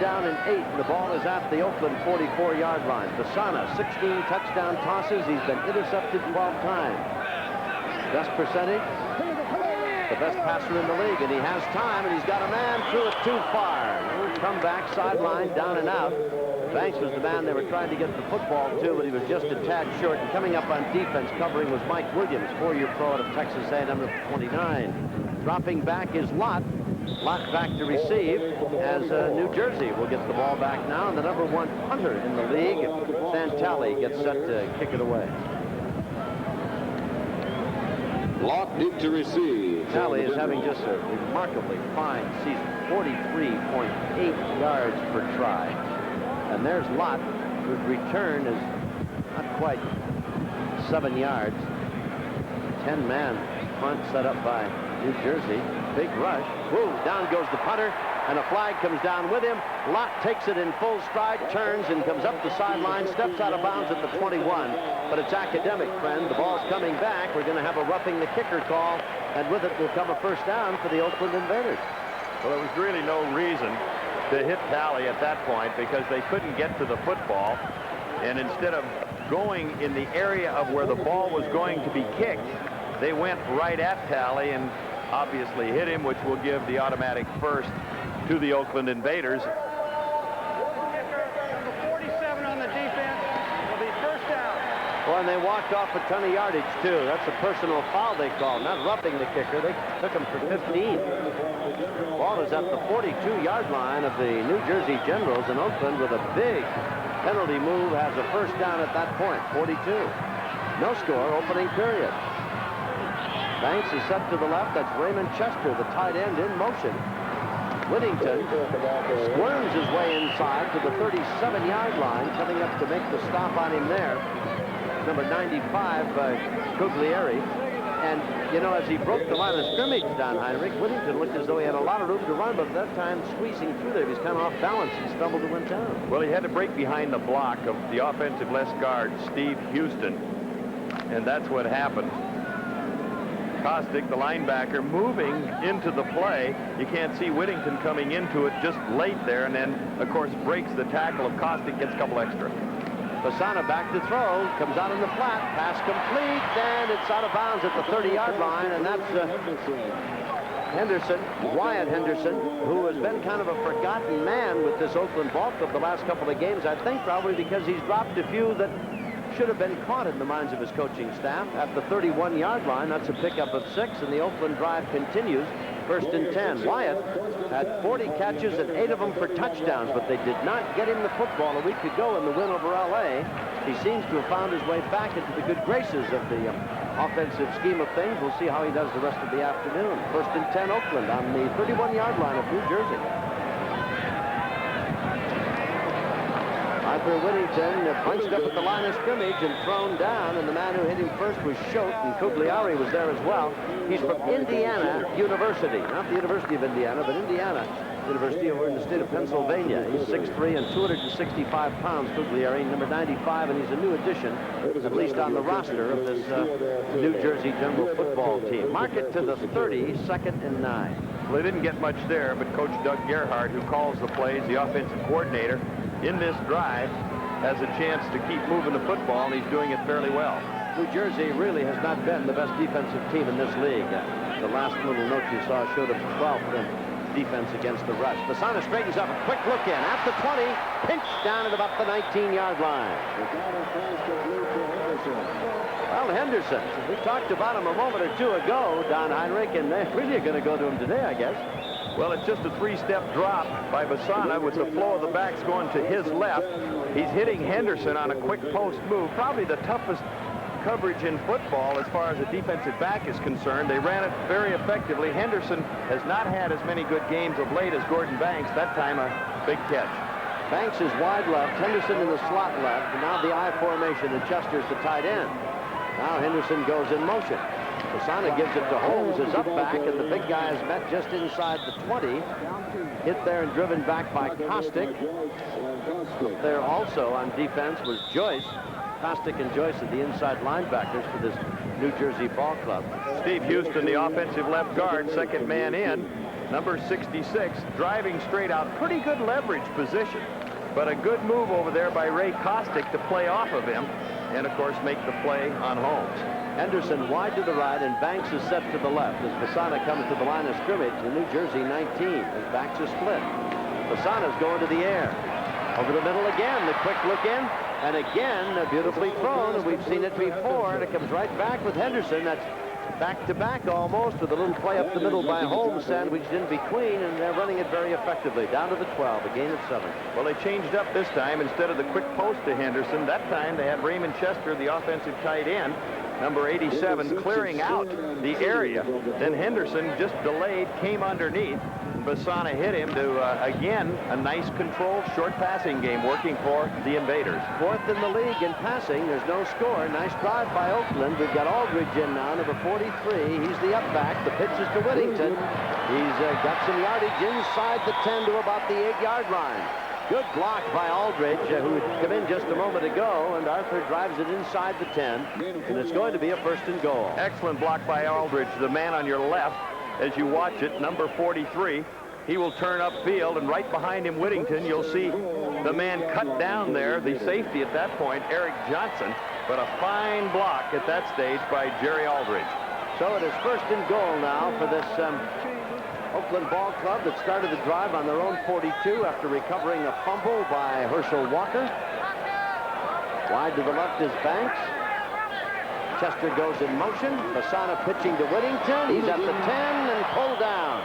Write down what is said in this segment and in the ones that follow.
down and 8. The ball is at the Oakland 44-yard line. Fasana, 16 touchdown tosses. He's been intercepted 12 times. Best percentage, the best passer in the league, and he has time, and he's got a man, threw it too far. Come back, sideline, down and out. Banks was the man they were trying to get the football to, but he was just a tad short. And coming up on defense, covering was Mike Williams, 4-year pro out of Texas A&M, number 29. Dropping back is Lott. Lott back to receive as New Jersey will get the ball back now. And the number 1 punter in the league, Santali, gets set to kick it away. Lott deep to receive. Talley is having just a remarkably fine season. 43.8 yards per try. And there's Lott, whose return is not quite 7 yards. 10-man front set up by New Jersey. Big rush. Woo, down goes the punter, and a flag comes down with him. Lott takes it in full stride, turns and comes up the sideline, steps out of bounds at the 21. But it's academic, friend. The ball's coming back. We're going to have a roughing the kicker call, and with it will come a first down for the Oakland Invaders. Well, there was really no reason to hit Talley at that point because they couldn't get to the football. And instead of going in the area of where the ball was going to be kicked, they went right at Talley and obviously hit him, which will give the automatic first to the Oakland Invaders. Number 47 on the defense will be first down. Well, and they walked off a ton of yardage, too. That's a personal foul they called, not roughing the kicker. They took him for 15. Ball is at the 42-yard line of the New Jersey Generals, and Oakland, with a big penalty move, has a first down at that point, 42. No score, opening period. Banks is set to the left. That's Raymond Chester, the tight end, in motion. Whittington squirms his way inside to the 37-yard line, coming up to make the stop on him there. Number 95, Cuglieri. And, you know, as he broke the line of scrimmage, Don Heinrich, Whittington looked as though he had a lot of room to run, but at that time, squeezing through there, he was kind of off balance and stumbled and went down. Well, he had to break behind the block of the offensive left guard, Steve Houston, and that's what happened. Kostick, the linebacker, moving into the play. You can't see Whittington coming into it just late there, and then, of course, breaks the tackle of Kostick, gets a couple extra. Fasana back to throw, comes out in the flat, pass complete, and it's out of bounds at the 30-yard line, and that's Henderson, Wyatt Henderson, who has been kind of a forgotten man with this Oakland ball club the last couple of games, I think probably because he's dropped a few that should have been caught in the minds of his coaching staff. At the 31-yard line, that's a pickup of 6, and the Oakland drive continues. First and 10. Wyatt had 40 catches and 8 of them for touchdowns, but they did not get him the football a week ago in the win over L.A. He seems to have found his way back into the good graces of the offensive scheme of things. We'll see how he does the rest of the afternoon. First and 10, Oakland on the 31-yard line of New Jersey. Arthur Whittington punched up at the line of scrimmage and thrown down, and the man who hit him first was Schultz, and Cugliari was there as well. He's from Indiana University, not the University of Indiana, but Indiana University over in the state of Pennsylvania. He's 6'3" and 265 pounds, Cugliari, number 95, and he's a new addition, at least on the roster of this New Jersey General football team. Mark it to the 30, 2nd and 9. Well, they didn't get much there, but Coach Doug Gerhardt, who calls the plays, the offensive coordinator, in this drive, has a chance to keep moving the football, and he's doing it fairly well. New Jersey really has not been the best defensive team in this league. The last little note you saw showed up 12th in defense against the rush. Fasana straightens up, a quick look in at the 20, pinched down at about the 19-yard line. Well, Henderson, we talked about him a moment or two ago, Don Heinrich, and they're really going to go to him today, I guess. Well, it's just a 3-step drop by Fasana with the flow of the backs going to his left. He's hitting Henderson on a quick post move, probably the toughest coverage in football as far as a defensive back is concerned. They ran it very effectively. Henderson has not had as many good games of late as Gordon Banks. That time a big catch. Banks is wide left, Henderson in the slot left, and now the I formation, and Chester's the tight end. Now Henderson goes in motion. Fasana gives it to Holmes, is up back, and the big guy is met just inside the 20. Hit there and driven back by Kostick. There also on defense was Joyce. Kostick and Joyce are the inside linebackers for this New Jersey ball club. Steve Houston, the offensive left guard, second man in. number 66, driving straight out. Pretty good leverage position, but a good move over there by Ray Kostick to play off of him and, of course, make the play on Holmes. Henderson wide to the right, and Banks is set to the left as Bassana comes to the line of scrimmage. The New Jersey 19 as Banks is split. Bassana's going to the air. Over the middle again, the quick look in, and again, beautifully thrown, and we've seen it before, and it comes right back with Henderson. That's back-to-back almost, with a little play up the middle by Holmes, sandwiched in between, and they're running it very effectively. Down to the 12, a gain of 7. Well, they changed up this time. Instead of the quick post to Henderson, that time they had Raymond Chester, the offensive tight end, number 87, clearing out the area. Then Henderson just delayed, came underneath. Bassana hit him to, again, a nice controlled short passing game working for the Invaders. 4th in the league in passing. There's no score. Nice drive by Oakland. We've got Aldridge in now, number 43. He's the up back. The pitch is to Whittington. He's got some yardage inside the 10 to about the 8-yard line. Good block by Aldridge, who had come in just a moment ago, and Arthur drives it inside the 10, and it's going to be a 1st and goal. Excellent block by Aldridge, the man on your left. As you watch it, number 43, he will turn upfield, and right behind him, Whittington, you'll see the man cut down there, the safety at that point, Eric Johnson, but a fine block at that stage by Jerry Aldridge. So it is 1st and goal now for this Oakland Ball Club that started the drive on their own 42 after recovering a fumble by Herschel Walker. Wide to the left is Banks. Chester goes in motion. Bassana pitching to Whittington. He's at the 10 and pulled down.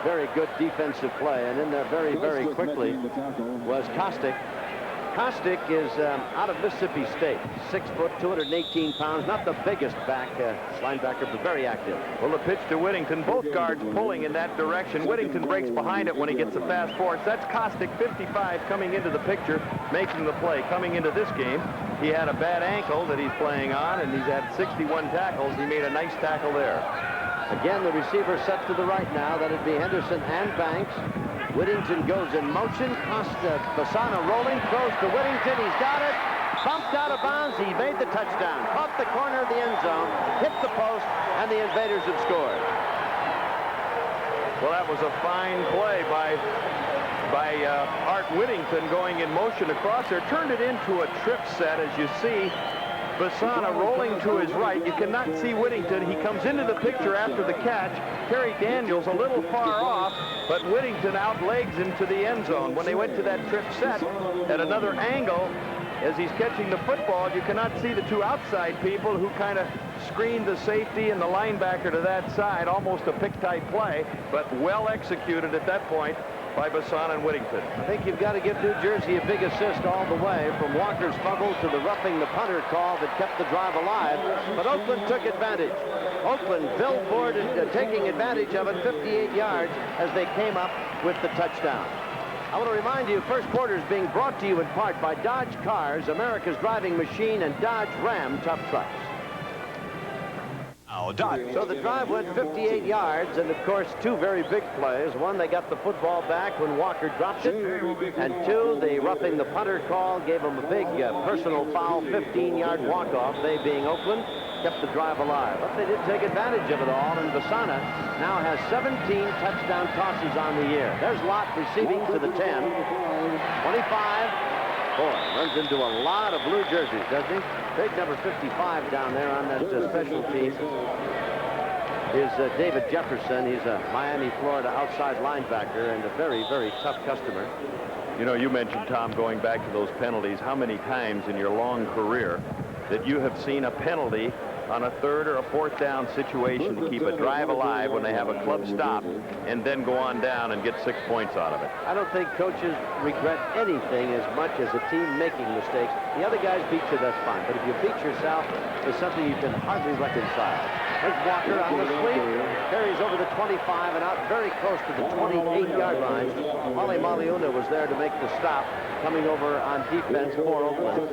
Very good defensive play. And in there very, very quickly was Kostick. Kostick is out of Mississippi State. 6 foot, 218 pounds. Not the biggest linebacker, but very active. Well, the pitch to Whittington. Both guards pulling in that direction. Whittington breaks behind it when he gets a fast force. That's Kostick, 55, coming into the picture, making the play. Coming into this game, he had a bad ankle that he's playing on, and he's had 61 tackles. He made a nice tackle there. Again, the receiver set to the right now. That'd be Henderson and Banks. Whittington goes in motion. Bassana rolling, throws to Whittington. He's got it. Bumped out of bounds. He made the touchdown. Caught the corner of the end zone, hit the post, and the Invaders have scored. Well, that was a fine play by Art Whittington going in motion across there. Turned it into a trip set, as you see. Bassana rolling to his right. You cannot see Whittington. He comes into the picture after the catch. Terry Daniels a little far off, but Whittington outlegs him to the end zone. When they went to that trip set at another angle, as he's catching the football, you cannot see the two outside people who kind of screened the safety and the linebacker to that side. Almost a pick-type play, but well executed at that point by Bassana and Whittington. I think you've got to give New Jersey a big assist all the way, from Walker's fumble to the roughing the punter call that kept the drive alive. But Oakland took advantage. Oakland billboarded taking advantage of it, 58 yards, as they came up with the touchdown. I want to remind you, first quarter is being brought to you in part by Dodge Cars, America's driving machine, and Dodge Ram tough trucks. So the drive went 58 yards, and of course, 2 very big plays. One, they got the football back when Walker dropped it, and 2, the roughing the punter call gave them a big personal foul, 15-yard walk-off. They, being Oakland, kept the drive alive. But they did take advantage of it all, and Bassana now has 17 touchdown tosses on the year. There's Lott receiving to the 10, 25. Boy, runs into a lot of blue jerseys, doesn't he? Big number 55 down there on that special team is David Jefferson. He's a Miami, Florida outside linebacker and a very, very tough customer. You know, you mentioned, Tom, going back to those penalties, how many times in your long career that you have seen a penalty on a 3rd or a 4th down situation to keep a drive alive when they have a club stop and then go on down and get 6 points out of it. I don't think coaches regret anything as much as a team making mistakes. The other guys beat you, that's fine. But if you beat yourself, it's something you can hardly reconcile. There's Walker on the sweep, carries over the 25 and out very close to the 28-yard line. Wally Maliuna was there to make the stop, coming over on defense for Oakland.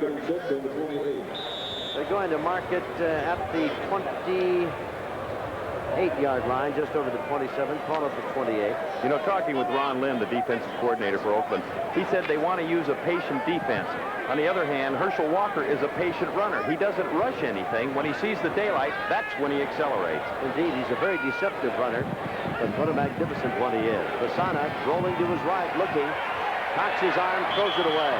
They're going to mark it at the 28-yard line, just over the 27, call it the 28. You know, talking with Ron Lynn, the defensive coordinator for Oakland, he said they want to use a patient defense. On the other hand, Herschel Walker is a patient runner. He doesn't rush anything. When he sees the daylight, that's when he accelerates. Indeed, he's a very deceptive runner. But what a magnificent one he is. Basana rolling to his right, looking, cocks his arm, throws it away.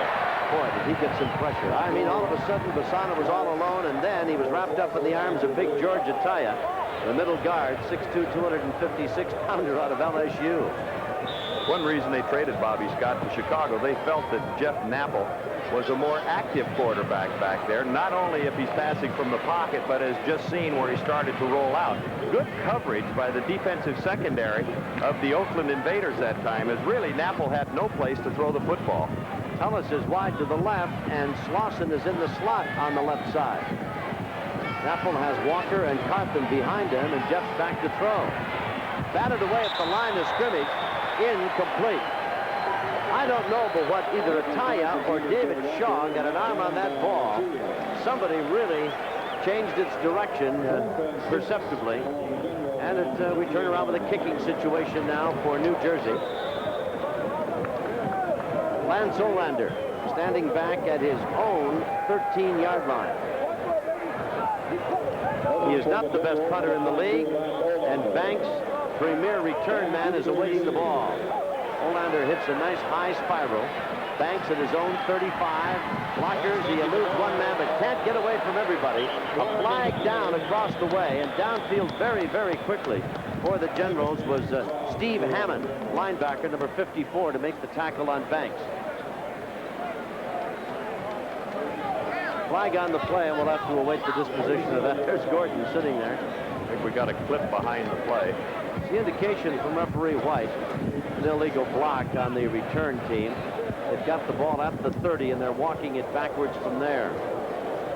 Boy, did he get some pressure. I mean, all of a sudden, Basana was all alone, and then he was wrapped up in the arms of big George Ataya, the middle guard, 6'2", 256-pounder out of LSU. One reason they traded Bobby Scott to Chicago, they felt that Jeff Napple was a more active quarterback back there, not only if he's passing from the pocket, but as just seen where he started to roll out. Good coverage by the defensive secondary of the Oakland Invaders that time, as really Napple had no place to throw the football. Ellis is wide to the left, and Slauson is in the slot on the left side. Napple has Walker and Carthen behind him, and Jeff's back to throw. Batted away at the line of scrimmage, incomplete. I don't know but what either Ataya or David Shaw got an arm on that ball. Somebody really changed its direction perceptibly. And we turn around with a kicking situation now for New Jersey. Lance Olander standing back at his own 13-yard line. He is not the best punter in the league, and Banks, premier return man, is awaiting the ball. Olander hits a nice high spiral. Banks at his own 35. Blockers, he eludes one man, but can't get away from everybody. A flag down across the way, and downfield very, very quickly for the Generals was Steve Hammond, linebacker, number 54, to make the tackle on Banks. Flag on the play, and we'll have to await the disposition of that. There's Gordon sitting there. I think we got a clip behind the play. The indication from referee White, an illegal block on the return team. They've got the ball at the 30, and they're walking it backwards from there.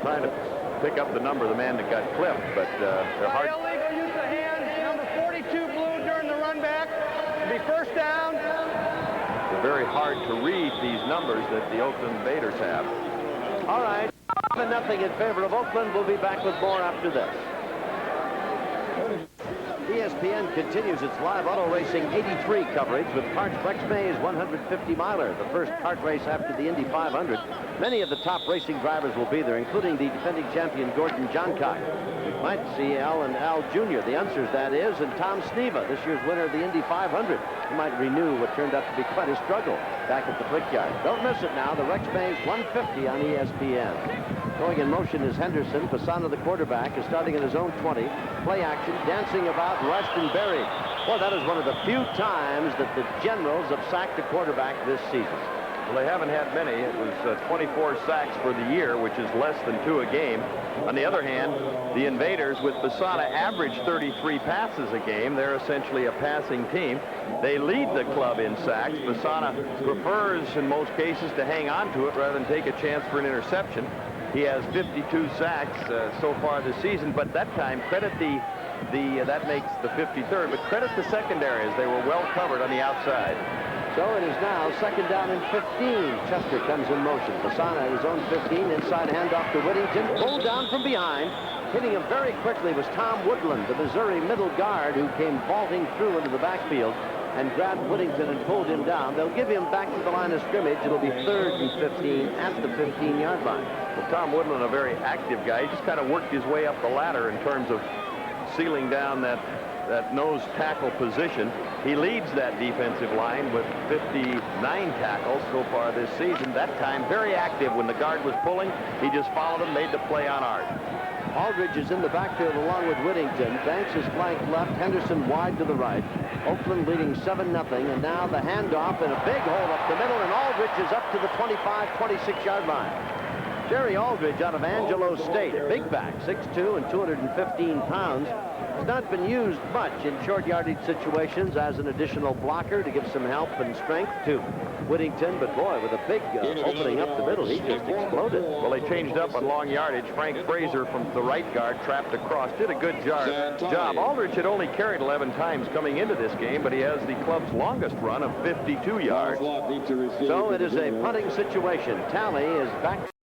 Trying to pick up the number of the man that got clipped, but they're hard. Illegal use of hands. Number 42 blue during the run back. It'll be first down. They're very hard to read these numbers that the Oakland Invaders have. All right, 7-0 in favor of Oakland. We'll be back with more after this. ESPN continues its live auto racing 83 coverage with Parks Rex May's 150-miler, the first kart race after the Indy 500. Many of the top racing drivers will be there, including the defending champion Gordon Johncock. We might see Al and Al Jr., the Unsers, that is, and Tom Sneva, this year's winner of the Indy 500. He might renew what turned out to be quite a struggle back at the Brickyard. Don't miss it now. The Rex May's 150 on ESPN. Going in motion is Henderson. Basana, the quarterback, is starting at his own 20. Play action, dancing about, rushed and buried. Boy, that is one of the few times that the Generals have sacked a quarterback this season. Well, they haven't had many. It was 24 sacks for the year, which is less than 2 a game. On the other hand, the Invaders, with Basana, average 33 passes a game. They're essentially a passing team. They lead the club in sacks. Basana prefers, in most cases, to hang on to it rather than take a chance for an interception. He has 52 sacks so far this season, but that time, credit that makes the 53rd, but credit the secondary as they were well covered on the outside. So it is now second down and 15. Chester comes in motion. Basana at his own 15, inside handoff to Whittington, pulled down from behind. Hitting him very quickly was Tom Woodland, the Missouri middle guard, who came vaulting through into the backfield and grabbed Whittington and pulled him down. They'll give him back to the line of scrimmage. It'll be 3rd and 15 at the 15-yard line. Well, Tom Woodland, a very active guy. He just kind of worked his way up the ladder in terms of sealing down that nose tackle position. He leads that defensive line with 59 tackles so far this season. That time, very active. When the guard was pulling, he just followed him, made the play on art. Aldridge is in the backfield along with Whittington. Banks is flanked left. Henderson wide to the right. Oakland leading 7-0. And now the handoff and a big hole up the middle. And Aldridge is up to the 25, 26-yard line. Jerry Aldridge out of Angelo State. Big back, 6'2" and 215 pounds. Has not been used much in short yardage situations as an additional blocker to give some help and strength to Whittington, but boy, with a big opening up the middle, he just exploded. Well, they changed up on long yardage. Frank Fraser from the right guard trapped across, did a good job. Aldridge had only carried 11 times coming into this game, but he has the club's longest run of 52 yards. So it is a punting situation. Tally is back.